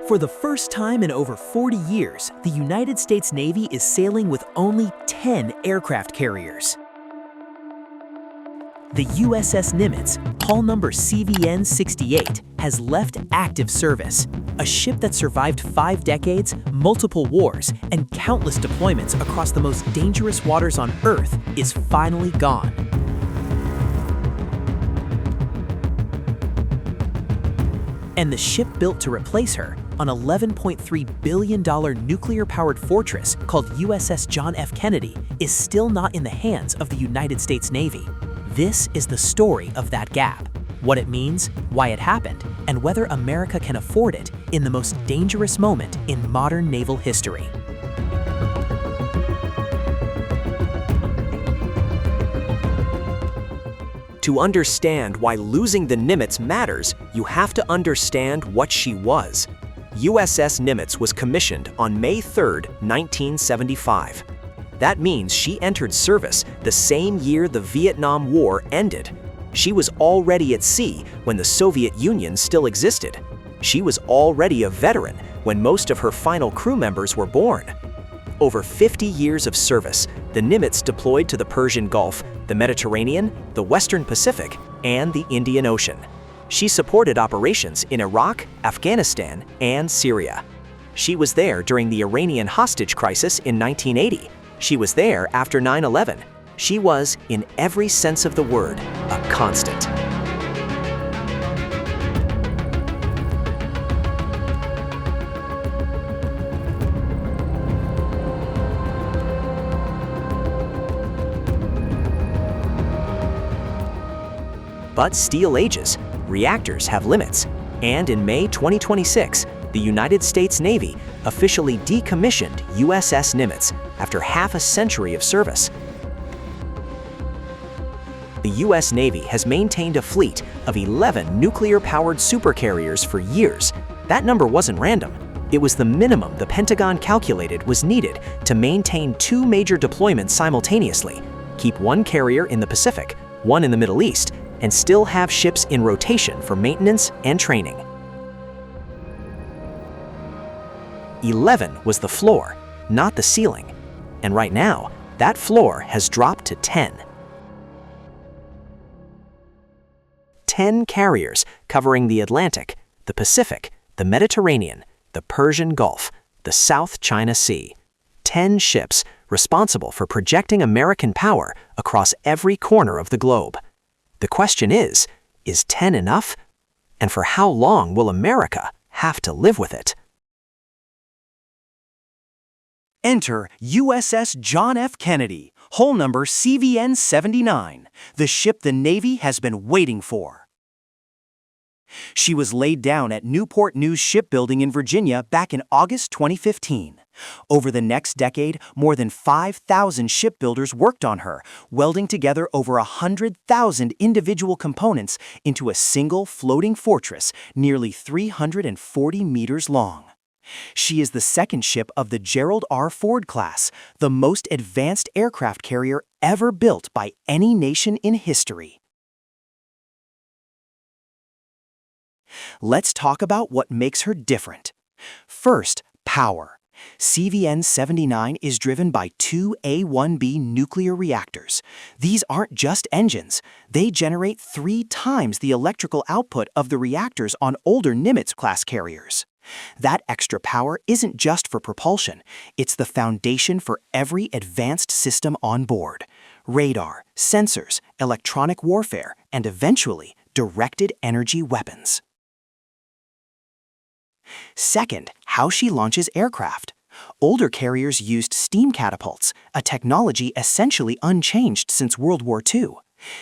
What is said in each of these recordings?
For the first time in over 40 years, the United States Navy is sailing with only 10 aircraft carriers. The USS Nimitz, hull number CVN-68, has left active service. A ship that survived 5 decades, multiple wars, and countless deployments across the most dangerous waters on Earth is finally gone. And the ship built to replace her, an $11.3 billion nuclear-powered fortress called USS John F. Kennedy, is still not in the hands of the United States Navy. This is the story of that gap, what it means, why it happened, and whether America can afford it in the most dangerous moment in modern naval history. To understand why losing the Nimitz matters, you have to understand what she was. USS Nimitz was commissioned on May 3, 1975. That means she entered service the same year the Vietnam War ended. She was already at sea when the Soviet Union still existed. She was already a veteran when most of her final crew members were born. Over 50 years of service, the Nimitz deployed to the Persian Gulf, the Mediterranean, the Western Pacific, and the Indian Ocean. She supported operations in Iraq, Afghanistan, and Syria. She was there during the Iranian hostage crisis in 1980. She was there after 9/11. She was, in every sense of the word, a constant. But steel ages, reactors have limits, and in May 2026, the United States Navy officially decommissioned USS Nimitz after half a century of service. The U.S. Navy has maintained a fleet of 11 nuclear-powered supercarriers for years. That number wasn't random. It was the minimum the Pentagon calculated was needed to maintain 2 major deployments simultaneously, keep 1 carrier in the Pacific, 1 in the Middle East, and still have ships in rotation for maintenance and training. 11 was the floor, not the ceiling. And right now, that floor has dropped to 10. 10 carriers covering the Atlantic, the Pacific, the Mediterranean, the Persian Gulf, the South China Sea. 10 ships responsible for projecting American power across every corner of the globe. The question is 10 enough? And for how long will America have to live with it? Enter USS John F. Kennedy, hull number CVN-79, the ship the Navy has been waiting for. She was laid down at Newport News Shipbuilding in Virginia back in August 2015. Over the next decade, more than 5,000 shipbuilders worked on her, welding together over 100,000 individual components into a single floating fortress nearly 340 meters long. She is the second ship of the Gerald R. Ford class, the most advanced aircraft carrier ever built by any nation in history. Let's talk about what makes her different. First, power. CVN-79 is driven by 2 A-1B nuclear reactors. These aren't just engines. They generate 3 times the electrical output of the reactors on older Nimitz-class carriers. That extra power isn't just for propulsion. It's the foundation for every advanced system on board. Radar, sensors, electronic warfare, and eventually, directed energy weapons. Second, how she launches aircraft. Older carriers used steam catapults, a technology essentially unchanged since World War II.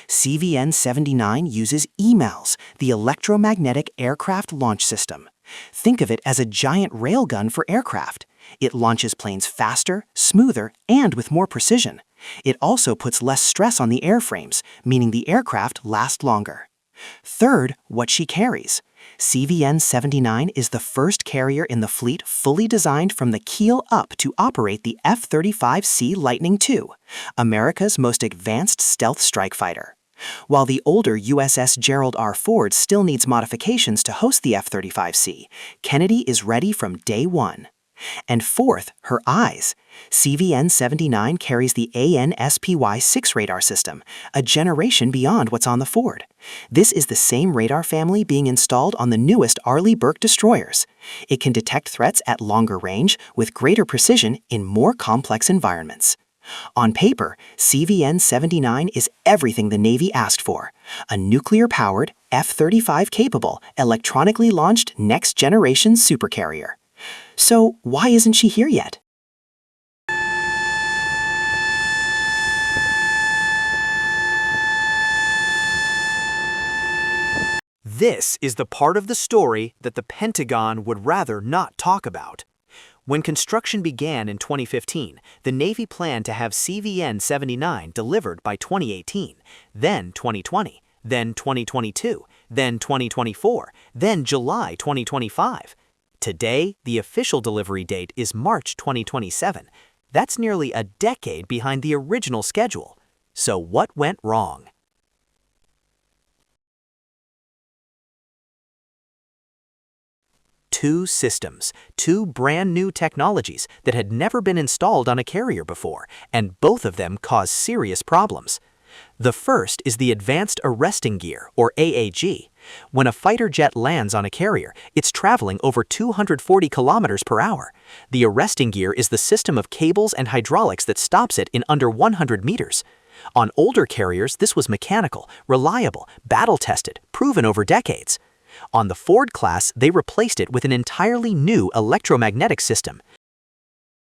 CVN-79 uses EMALS, the Electromagnetic Aircraft Launch System. Think of it as a giant railgun for aircraft. It launches planes faster, smoother, and with more precision. It also puts less stress on the airframes, meaning the aircraft last longer. Third, what she carries. CVN-79 is the first carrier in the fleet fully designed from the keel up to operate the F-35C Lightning II, America's most advanced stealth strike fighter. While the older USS Gerald R. Ford still needs modifications to host the F-35C, Kennedy is ready from day one. And fourth, her eyes. CVN-79 carries the AN/SPY-6 radar system, a generation beyond what's on the Ford. This is the same radar family being installed on the newest Arleigh Burke destroyers. It can detect threats at longer range with greater precision in more complex environments. On paper, CVN-79 is everything the Navy asked for: a nuclear-powered, F-35-capable, electronically launched next-generation supercarrier. So why isn't she here yet? This is the part of the story that the Pentagon would rather not talk about. When construction began in 2015, the Navy planned to have CVN-79 delivered by 2018, then 2020, then 2022, then 2024, then July 2025. Today, the official delivery date is March 2027. That's nearly a decade behind the original schedule. So what went wrong? Two systems, two brand new technologies that had never been installed on a carrier before, and both of them cause serious problems. The first is the Advanced Arresting Gear, or AAG. When a fighter jet lands on a carrier, it's traveling over 240 kilometers per hour. The arresting gear is the system of cables and hydraulics that stops it in under 100 meters. On older carriers, this was mechanical, reliable, battle-tested, proven over decades. On the Ford class, they replaced it with an entirely new electromagnetic system.